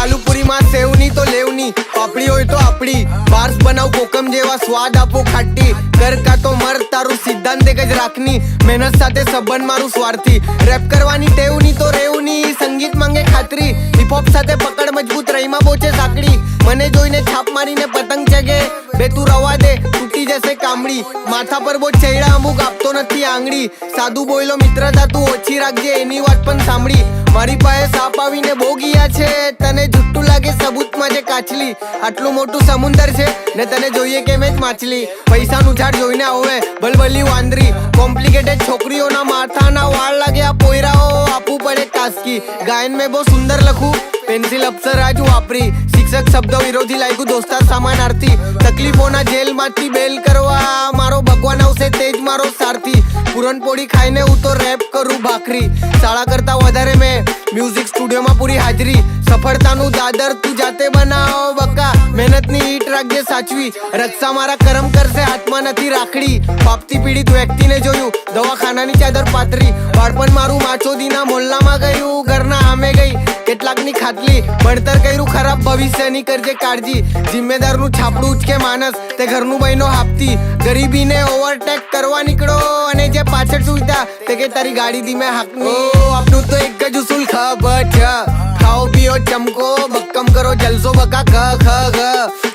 આલુ પૂરી માં સેવની તો લેવની, પાપડી હોય તો આપડી, બાર્સ બનાવ કોકમ જેવા, સ્વાદ આપો ખાટી, કર કા તો મર, તારું સિદ્ધાંત એક જ રાખની, મહેનત સાથે સંબંધ મારું સ્વાર્થી, રેપ કરવાની ટેવની તો રેવની, સંગીત માંગે ખાતરી, હિપહોપ સાથે પકડ મજબૂત, રહીમાં બોચે સાંકડી, મને જોઈને છાપ મારીને પતંગ ચગે, બે તું રવા દે તૂટી જશે કામડી, માથા પર બહુ ચૈડા અમુક આપતો નથી આંગળી, સાદું બોયલો મિત્રતા તું ઓછી રાખજે, એની વાત પણ સાંભળી, મારી પાસે સાપ આવીને બહુ ગયા છે, તને જુઠ્ઠું લાગે સબૂતમાં જે કાચલી, આટલું મોટું સમુંદર છે ને તને જોઈએ કે મેં જ માછલી, પૈસાનું ઝાડ જોઈને આવે બલબલી વાંદરી, કોમ્પ્લિકેટેડ છોકરીઓના માથાના વાળ લાગે આ પોયરાઓ, આપવું પડે ટાસ્કી, ગાયન મેં બહુ સુંદર લખું, પેન્સિલ અપ્સરા જ વાપરી, શિક્ષક શબ્દ વિરોધી લાગ્યું દોસ્તાર સમાનાર્થી, તકલીફોના જેલમાંથી બેલ કરવા મારો ભગવાન આવશે તેજ મારો સારથી, પૂરણપોળી ખાઈને હું તો રેપ કરું ભાખરી, શાળા કરતા વધારે મેં મ્યુઝિક સ્ટુડિયોમાં પૂરી હાજરી, સફળતાનું દાદર તું જાતે બનાવ બકા, મહેનતની ઈટ રાખજે સાચવી, રક્ષા મારા કરમ કરશે હાથમાં નથી રાખડી, પાપથી પીડિત વ્યક્તિને જોયું દવાખાનાની ચાદર પાથરી, બાળપણ મારું માચોદીના મોહલ્લામાં ગયું, ઘરના આમે ગઈ કેટલાકની ખાટલી, ભણતર કર્યું ખરાબ ભવિષ્યની કરજે કાળજી, જિમ્મેદારનું છાપડું ઉચકે માણસ તે ઘરનું બહેનો હાપતી, ગરીબીને ઓવરટેક કરવા નીકળો અને જે પાછળ સુવિધા તે કે તારી ગાડી ધીમે હાકની, આપનું તો એક જ ઉસૂલ ખબર છે, ખાઓ પીઓ ચમકો, બક્કમ કરો જલસો બકા ખ ખ ગ,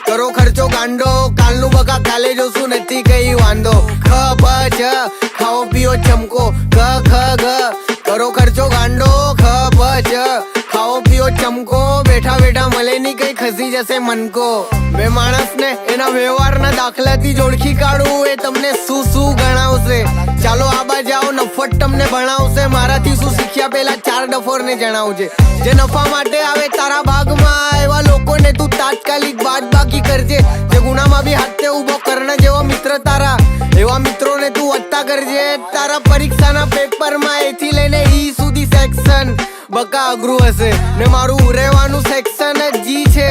કરો ખર્ચો ગાંડો, કાલનું બકા કાલે જોશું નથી કઈ વાંધો, ખબર છે ખાઓ પીઓ ચમકો ખ ખ ગ, કરો ખર્ચો ગાંડો, ખબર છે ખાઓ પીઓ ચમકો, બેઠા બેઠા મળે ની કઈ ખસી જશે મનકો, બે માણસને એના વ્યવહારના દાખલાથી જ ઓળખી કાઢું, એ તમને શું શું ગણાવશે, ચાલો આબા જાઓ નફટ તમને ભણાવશે, મારાથી શું શીખ્યા પેલા 4 ડફોરને જણાવજે, જે નફા માટે આવે તારા ભાગમાં એવા લોકોને તું તાત્કાલિક બાદબાકી કરજે, જે ગુનામાં બી હાથે ઉભો કર્ણ જેવો મિત્ર તારા, એવા મિત્રોને તું વધતા કરજે, તારા પરીક્ષાના પેપરમાં એથી લઈને ઈ સુધી સેક્શન બકા અઘરું હશે ને મારું રહેવાનું સેક્શન જ જી છે,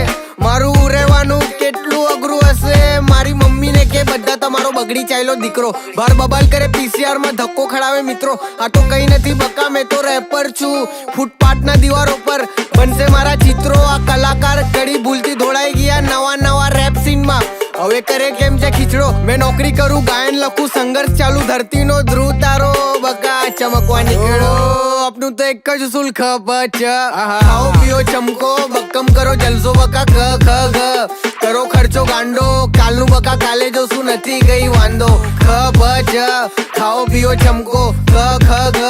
મારું રહેવાનું કેટલું અઘરું હશે, મારી મમ્મીને કે બધા તમારો બગડી ચાલ્યો દીકરો, બાર બબાલ કરે પીસીઆર માં ધક્કો ખડાવે મિત્રો, આ તો કઈ નથી બકા મેં તો રેપર છું, ફૂટપાથના દીવારો પર બનશે મારા ચિત્રો, આ કલાકાર કડી ભૂલથી ધોળાઈ ગયા નવા નવા રેપ સીનમાં, હવે કરે કેમ છે ખીચડો, મેં નોકરી કરું ગાયન લખું સંઘર્ષ ચાલુ, ધરતીનો ધ્રુવ તારો બકા ચમકવા નીકળો, આપનું તો એક જ ઉસૂલ ખબર છે, ખાઓ પીઓ ચમકો, બક્કમ કરો જલસો બકા ખ ખ ગ, કરો ખર્ચો ગાંડો, કાલનું બકા કાલે જોશું નથી ગઈ વાંધો, ખબર છે ખાઓ પીઓ ચમકો ખ ખ ગ,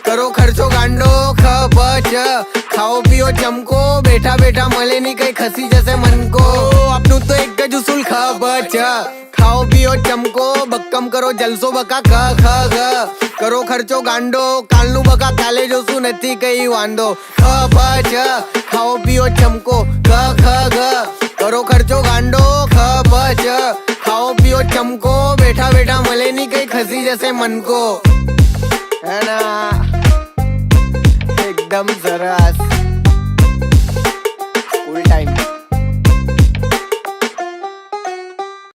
કરો ખર્ચો ગાંડો, ખબર છે ખાઓ પીઓ ચમકો, બેઠા બેઠા મળે ની કઈ ખસી જશે મનકો, આપનું તો એક જ ઉસૂલ ખબર છે, ખાઓ પીઓ ચમકો, બક્કમ કરો જલસો બકા ખ ખ ગ, કરો ખર્ચો ગાંડો, કાલનું બકા કાલે જોશું નથી કઈ વાંધો, ખબર છે ખાઓ પીઓ ચમકો ખ ખ ગ, કરો ખર્ચો ગાંડો, ખબર છે ખાઓ પીઓ ચમકો, બેઠા બેઠા મળે ની કઈ ખસી જશે મનકો, હે ના એકદમ સરસ।